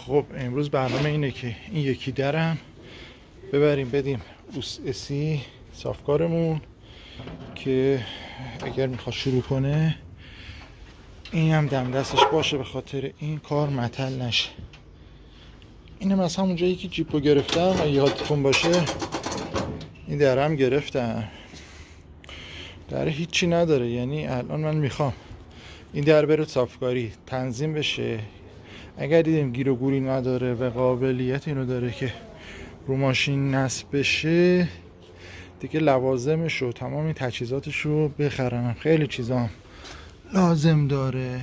خب امروز برنامه اینه که این یکی درم ببریم بدیم اسی صافکارمون که اگر میخواد شروع کنه این هم دم دستش باشه، به خاطر این کار معطل نشه. اینم از همون جایی که جیپو گرفتم و یادتون باشه این درم گرفتم. در هیچی نداره، یعنی الان من میخوام این در بره صافکاری تنظیم بشه. اگر دیدیم گیر و گوری نداره و قابلیت اینو داره که رو ماشین نصب بشه دیگه لوازمش و تمام این تجهیزاتش رو بخرم. خیلی چیزا لازم داره،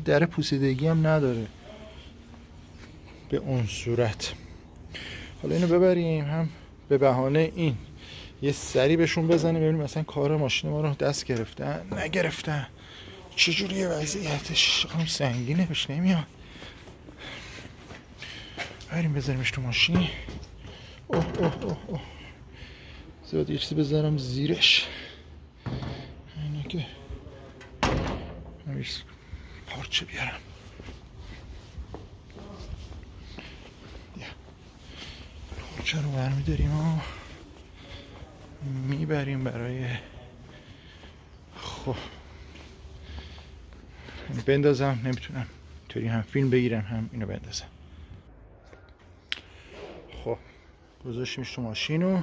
در پوسیدگی هم نداره به اون صورت. حالا اینو ببریم هم به بهانه این یه سری بهشون بزنیم ببینیم مثلا کار ماشین ما رو دست گرفتن نگرفتن، چجوریه وضعیتش. خیلی سنگینه، بهش نمیاد. بریم بذاریمش تو ماشین. اوه اوه اوه اوه زیاد یه چیزی بذارم زیرش، اینه که همیشه پارچه بیارم. پارچه رو برمیداریم و میبریم برای خب بندازم. نمیتونم اینطوری هم فیلم بگیرم هم اینو بندازم. خب گذاشتیمش تو ماشین و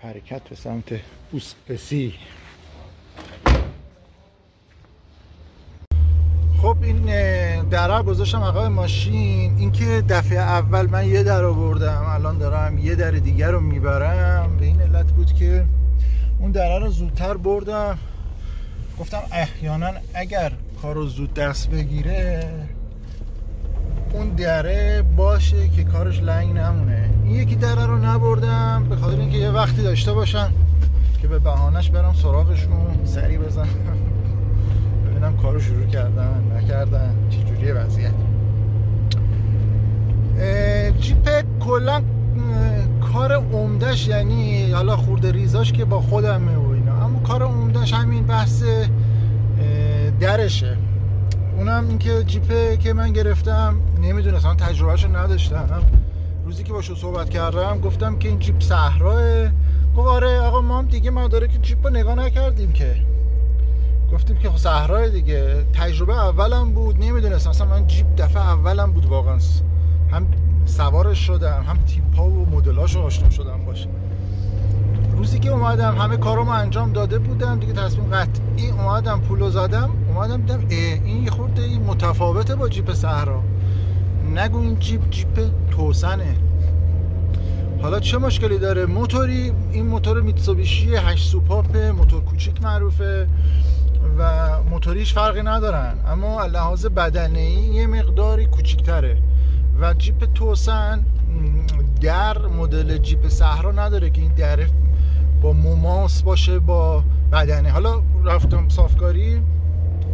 حرکت به سمت اسی. خب این در گذاشتم عقب ماشین. این که دفعه اول من یه در آوردم، الان دارم یه در دیگر رو میبرم. به این علت بود که اون در رو زودتر بردم. گفتم احیانا اگر کارو زود دست بگیره اون دره باشه که کارش لنگ نمونه. این یکی دره رو نبردم به خاطر اینکه یه وقتی داشته باشم که به بهانش برم سراغشون سری بزنم ببینم کارو شروع کردن نکردن چجوریه وضعیت. جیپ کلا کار عمدش، یعنی حالا خورده ریزاش که با خودمه و اینا، اما کار عمدش همین بحث درشه. اونم این که جیپه که من گرفتم نمیدونستم، تجربهشو نداشتم. روزی که باشو صحبت کردم گفتم که این جیپ صحراه. گفت آره آقا ما هم دیگه مدارک جیپ رو نگاه نکردیم که. گفتیم که صحراه دیگه. تجربه اولم بود، نمیدونستم اصلا من جیپ دفعه اولم بود واقعا. هم سوارش شدم هم تیپ‌ها و مدل‌هاشو آشنا شدم باشه. روزی که اومدم همه کارامو انجام داده بودم دیگه، تصمیم قطعی اومدم پولو زدم. اومدم دیدم این یه خورده متفاوته با جیپ صحرا. نگو این جیپ توسنه. حالا چه مشکلی داره؟ موتوری، این موتور میتسوبیشی 8 سوپاپ، موتور کوچیک معروفه و موتوریش فرقی ندارن، اما لحاظ بدنه‌ای یه مقداری کوچیک‌تره. و جیپ توسن در مدل جیپ صحرا نداره که این در با مماس باشه با بدنه. حالا رفتم صافکاری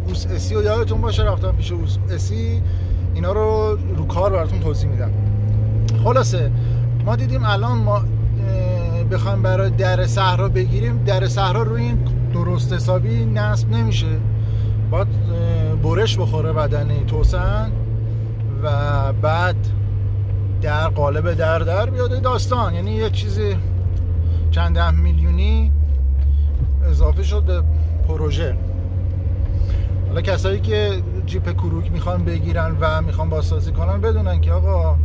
اوس اسی و یادتون باشه رفتم پیش اوس اسی، اینا رو کار براتون توضیح میدم. خلاصه ما دیدیم الان ما بخوایم برای در صحرا بگیریم، در صحرا روی این درست حسابی نصب نمیشه، باید برش بخوره بدنه توسن و بعد در قالب در بیاد داستان. یعنی یه چیزی چند ده میلیونی اضافه شد به پروژه. حالا کسایی که جیپ کروک میخوان بگیرن و میخوان بازسازی کنن بدونن که آقا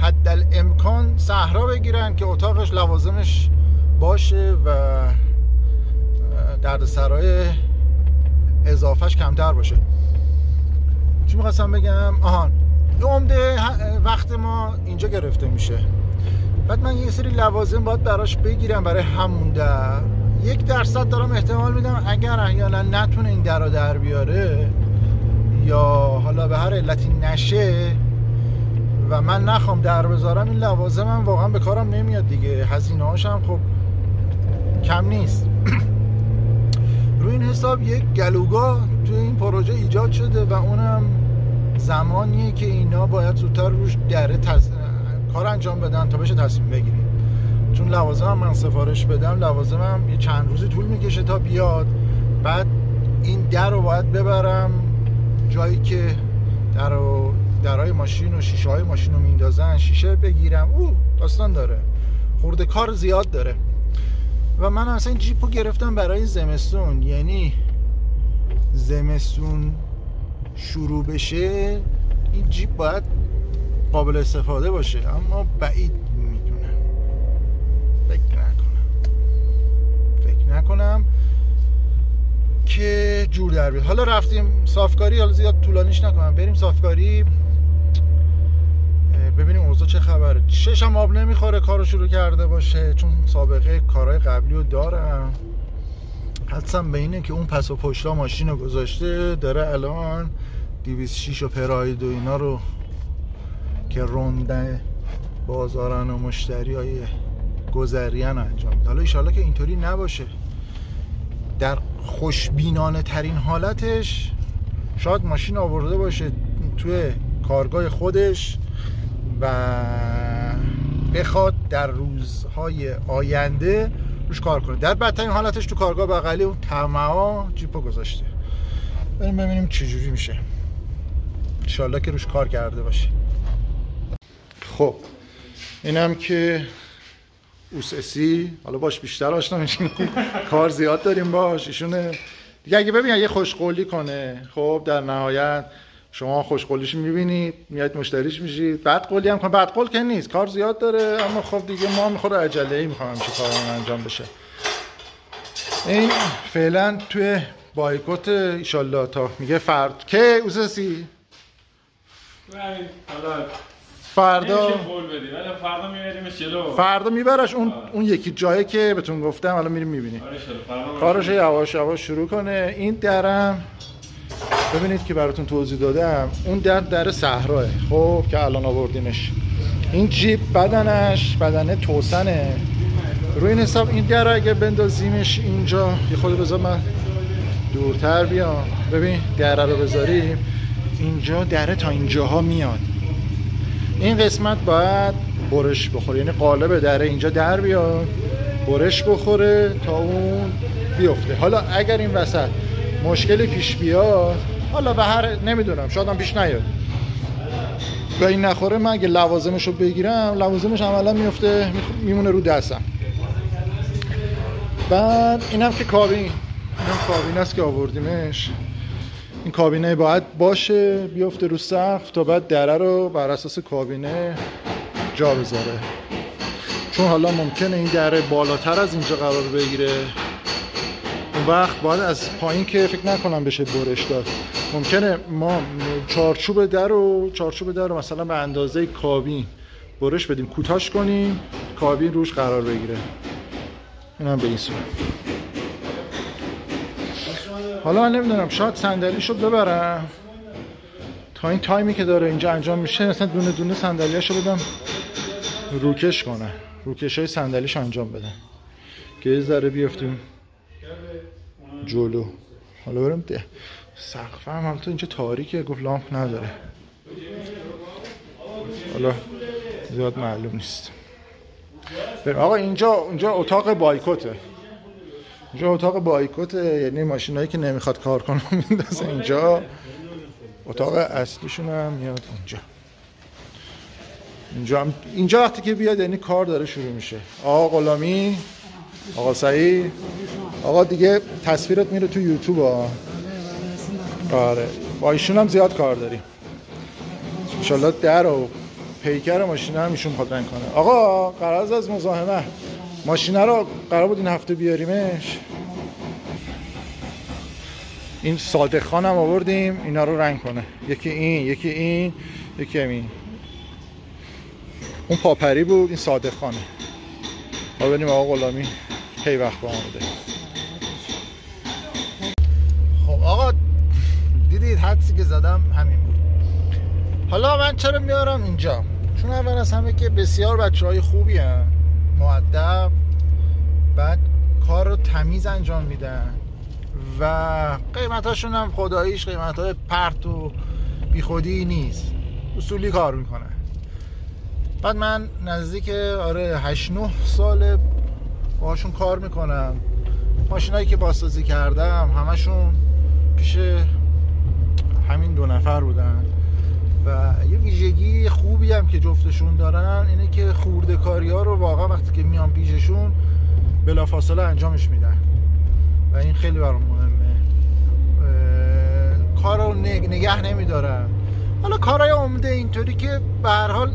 حدالامکان صحرا بگیرن که اتاقش لوازمش باشه و دردسرای اضافهش کمتر باشه. چی میخواستم بگم؟ عمده وقت ما اینجا گرفته میشه. بعد من یه سری لوازم باید براش بگیرم برای همون در. 1% دارم احتمال میدم اگر احیانا نتونه این در بیاره یا حالا به هر علتی نشه و من نخوام در بذارم، این لوازمم واقعا به کارم نمیاد دیگه. هزینه هاشم خب کم نیست. روی این حساب یک گلوگاه توی این پروژه ایجاد شده و اونم زمانیه که اینا باید زودتر روش کار انجام بدن تا بشه تصمیم بگیریم. چون لوازمم من سفارش بدم، لوازمم یه چند روزی طول میکشه تا بیاد. بعد این در رو باید ببرم جایی که در رو درهای ماشین و شیشه های ماشین رو میندازن، شیشه بگیرم داستان داره، خورده کار زیاد داره. و من اصلا این جیپ رو گرفتم برای زمستون، یعنی زمستون شروع بشه این جیپ باید قابل استفاده باشه، اما بعید میدونم، فکر نکنم که جور در بیاد. حالا رفتیم صافکاری، حالا زیاد طولانیش نکنم، بریم صافکاری ببینیم اوضاع چه خبره. چشم آب نمیخوره کارو شروع کرده باشه، چون سابقه کارهای قبلی رو دارم. حدسم به اینه که اون پس و پشتا ماشین رو گذاشته، داره الان 206 و پراید و اینا رو که رونده بازارن و مشتری های گذرین انجام میده. حالا ایشالله که اینطوری نباشه. در خوشبینانه ترین حالتش شاید ماشین آورده باشه توی کارگاه خودش و بخواد در روزهای آینده روش کار کنه. در بدترین حالتش تو کارگاه بغلی اون طمعا جیپو گذاشته. بریم ببینیم چجوری میشه. انشالله که روش کار کرده باشه. خب اینم که اوسسی، حالا باش بیشتر آشنا میشیم، کار زیاد داریم باش. ایشونه دیگه اگه ببین اگه خوشقولی کنه، خب در نهایت شما خوشقولیش میبینید، میاد مشتریش میشید. بدقولی هم کنه، بدقول که نیست، کار زیاد داره، اما خب دیگه ما میخوره عجله‌ای میخوام همچه کارمون انجام بشه. این فعلا توی بایکوت ایشالله تا میگه فرد که اوسسی فردا فردا میبرش اون یکی جایی که بهتون گفتم، حالا میریم میبینیم. کارش یواش یواش شروع کنه. این درم ببینید که براتون توضیح دادم، اون در صحراه، خب که الان آوردیمش. این جیپ بدنه توسنه. روی این حساب این در اگه بندازیمش اینجا، یه خود بذار من دورتر بیام، ببین دره رو بذاریم اینجا، دره تا اینجاها میاد. این قسمت باید برش بخوره، یعنی قالب دره اینجا در بیاد، برش بخوره تا اون بیفته. حالا اگر این وسط مشکلی پیش بیاد، حالا به هر نمیدونم شاید هم پیش نیاد، به این نخوره، من اگه لوازمش رو بگیرم، لوازمش عملا میفته میمونه رو دستم. بعد اینم که کابین است که آوردیمش. این کابینه باید باشه، بیفته رو سقف تا بعد دره رو بر اساس کابینه جا بذاره، چون حالا ممکنه این دره بالاتر از اینجا قرار بگیره. اون وقت باید از پایین که فکر نکنم بشه برش داد. ممکنه ما چارچوب در رو مثلا به اندازه کابین برش بدیم، کوتاش کنیم، کابین روش قرار بگیره. اینم به این صورت. حالا من نمیدونم، شاید صندلیشو ببرم تا این تایمی که داره اینجا انجام میشه، مثلا دونه دونه صندلیاشو بدم روکش کنه، روکشای صندلیشو انجام بدم که یه ذره بیافتیم جلو. حالا بریم سقف هم البته اینجا تاریکه، گفت لامپ نداره، حالا زیاد معلوم نیست. بریم آقا. اینجا اتاق بایکوته. اینجا اتاق بایکوته، یعنی ماشینایی که نمیخواد کار کنه میندازه اینجا. اتاق اصلیشون هم میاد اینجا وقتی که بیاد یعنی کار داره شروع میشه. آقا غلامی، آقا سعید، آقا دیگه تصویرت میره تو یوتیوب ها. آره با ایشون هم زیاد کار داریم. انشالله در و پیکر ماشینه هم ایشون میخواد رنگ کنه. آقا قرار از مزاحمت ماشینه رو قرار بود این هفته بیاریمش. این صادق خان هم آوردیم اینا رو رنگ کنه، یکی این یکی همین. اون پاپری بود، این صادق خانه. ما بریم آقا غلامی کی وقت با آمده. خب آقا دیدید حدسی که زدم همین بود. حالا من چرا میارم اینجا؟ چون اول از همه که بسیار بچه‌های خوبی هستن، مؤدب، بعد کار رو تمیز انجام میدن و قیمتاشون هم خداییش قیمتای پرت و بیخودی نیست، اصولی کار میکنن. بعد من نزدیک 8-9 سال باهاشون کار میکنم. ماشینایی که بازسازی کردم همشون پیش همین 2 نفر بودن و یه ویژگی خوبی هم که جفتشون دارن اینه که خورده کاری ها رو واقعا وقتی که میان پیششون بلافاصله انجامش میدن و این خیلی برام مهمه. کار رو نگه نمیدارن. حالا کارهای عمده اینطوری که به هر حال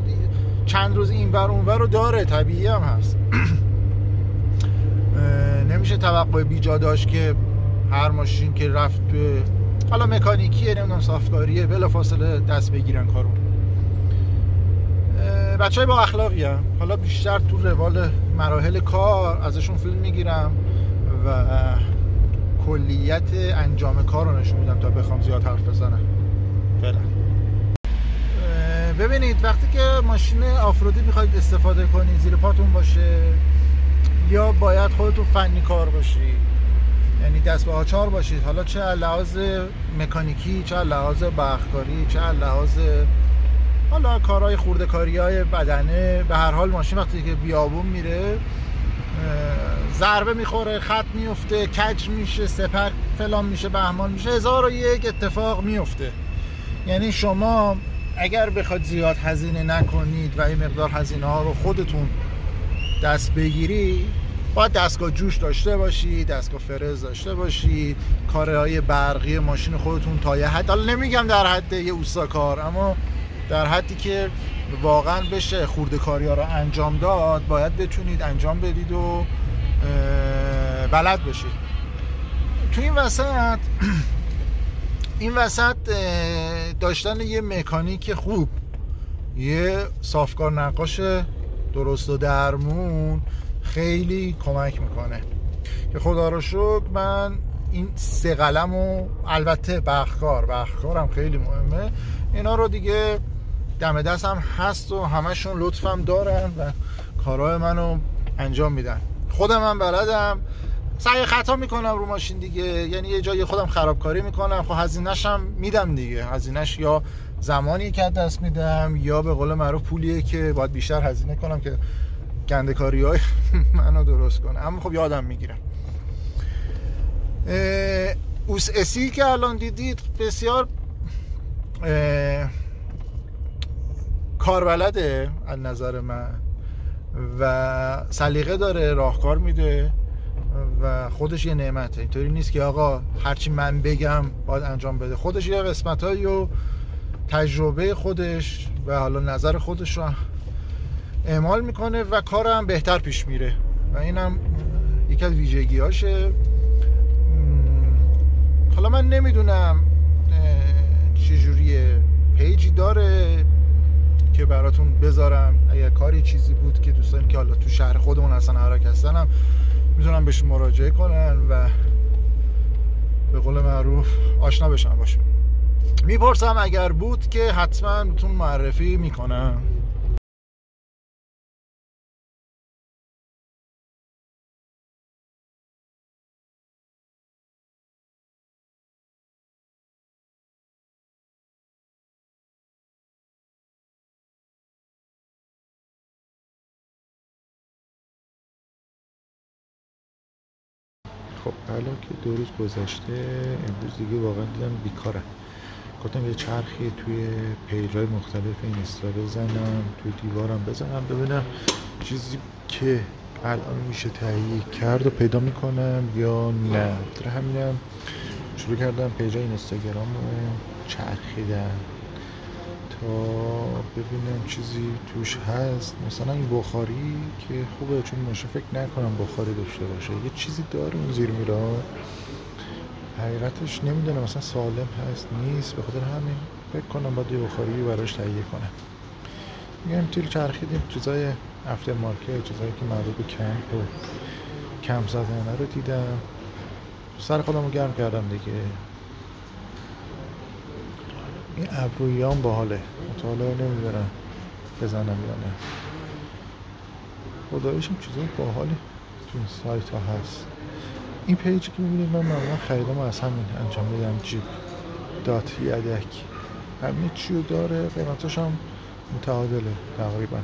چند روز این ور اون ور رو داره، طبیعی هم هست. نمیشه توقع بیجا داشت که هر ماشین که رفت به حالا مکانیکیه نمیدونم صافکاریه بلافاصله دست بگیرن کارو. بچهای با اخلاقی هم. حالا بیشتر تو روال مراحل کار ازشون فیلم میگیرم و کلیت انجام کار رو نشون میدم تا بخوام زیاد حرف بزنم. فعلا ببینید وقتی که ماشین آفرودی میخواید استفاده کنید زیر پاتون باشه یا باید خودتون فنی کار باشید، یعنی دست به آچار باشید، حالا چه لحاظ مکانیکی، چه لحاظ برقکاری، چه لحاظ حالا کارهای خورده کاری‌های بدنه، به هر حال ماشین وقتی که بیابون میره ضربه میخوره، خط میفته، کج میشه، سپر فلان میشه، بهمان میشه، 1001 اتفاق میفته. یعنی شما اگر بخواید زیاد هزینه نکنید و این مقدار هزینه ها رو خودتون دست بگیری، باید دستگاه جوش داشته باشید، دستگاه فرز داشته باشید، کارهای برقی ماشین خودتون تا یه حد، حالا نمیگم در حد یه اوستاکار، اما در حدی که واقعا بشه خورده کاری ها رو انجام داد، باید بتونید انجام بدید و بلد بشید. تو این وسط داشتن یه مکانیک خوب، یه صافکار نقاش درست و درمون خیلی کمک میکنه که خدا رو شکر من این 3 قلمو، البته بخکارم خیلی مهمه، اینا رو دیگه دم دست هم هست و همشون لطفم دارن و کارهای منو انجام میدن. خودم هم بلدم، سعی خطا میکنم رو ماشین دیگه، یعنی یه جایی خودم خرابکاری میکنم، خب هزینه‌ش هم میدم دیگه، هزینه‌ش یا زمانی که دست میدم یا به قول معروف پولیه که باید بیشتر هزینه کنم که گنده کاری‌های منو درست کنه، اما خب یادم میگیرم. اوس اسی که الان دیدید بسیار کاربلده از نظر من و سلیقه داره، راهکار میده و خودش یه نعمته. اینطوری نیست که آقا هرچی من بگم باید انجام بده، خودش یه قسمتایی و تجربه خودش و حالا نظر خودش رو اعمال میکنه و کارم بهتر پیش میره و اینم یکی از ویژگی‌هاشه. حالا من نمیدونم چجوریه، پیجی داره که براتون بذارم اگر کاری چیزی بود که دوستان که حالا تو شهر خودمون اصلا حرکت هستنم میتونم بهش مراجعه کنن و به قول معروف آشنا بشن باشون. میپرسم اگر بود که حتما بهتون معرفی میکنم. خب حالا که 2 روز گذشته، امروز دیگه واقعا دیدم بیکارم. گفتم یه چرخی توی پیج‌های مختلف اینستا بزنم، توی دیوارم بزنم ببینم چیزی که الان میشه تهیه کرد و پیدا میکنم یا نه. در همینم شروع کردم پیج‌های اینستاگرام رو چرخیدن تا ببینم چیزی توش هست. مثلا این بخاری که خوبه چون ماشین فکر نکنم بخاری داشته باشه، یه چیزی داره اون زیر میراد، حقیقتش نمیدونم مثلا سالم هست نیست، به خاطر همین فکر کنم باید یه بخاری براش تهیه کنم. میگم توی چرخیدیم چیزای افتر مارکت، چیزایی که مربوط به کمپ و کمپ زدنه رو دیدم، سر خودم رو گرم کردم دیگه. این ابرویان باحاله، مطالعه نمیدونم بزنم یا نه، خداییش هم چیزای باحالی تو این سایت ها هست. این پیجی که میبینید من معمولا خریدم از همین انجام میدم، جیپ دات یدک، همه چیو داره، قیمتاش هم متعادله تقریبا.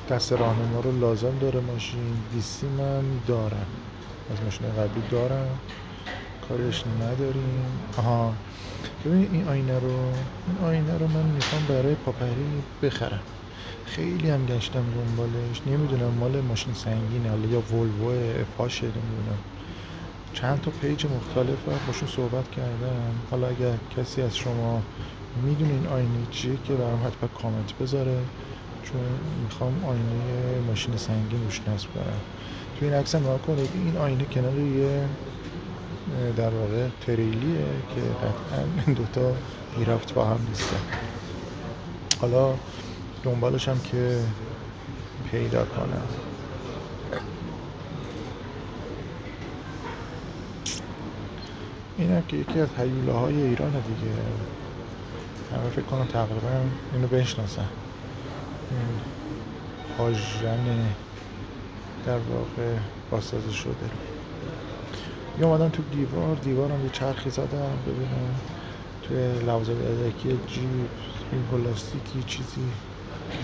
دست راهنما رو لازم داره ماشین، دیسی من دارم، از ماشین قبلی دارم، کارش نداریم. آها ببین این آینه رو من میخوام برای پاپری بخرم. خیلی هم گشتم دنبالش، نمیدونم مال ماشین سنگینه حالا یا ولوو افاشه، نمیدونم. چند تا پیج مختلف باشون صحبت کردم. حالا اگر کسی از شما میدونه این آینه چیه که برام حتما کامنت بذاره، چون میخوام آینه ماشین سنگین روش نصب کنم. تو این عکس نگاه کنید، این آینه کنار یه در واقع تریلیه که قطعا دوتا میرفت با هم نیستن. حالا دنبالش هم که پیدا کنم. این هم که یکی از هیوله های ایرانه دیگه، همه فکر کنم تقریبا اینو بشناسن. این آژن در واقع بازسازی شده. یه اومدم تو دیوارم یه چرخی زدم ببینم توی لوازم یدکی جیپ این پلاستیکی چیزی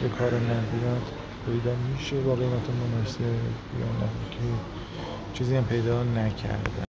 به کار من بیاد پیدا میشه با قیمت مناسب یا نه، که چیزی هم پیدا نکردم.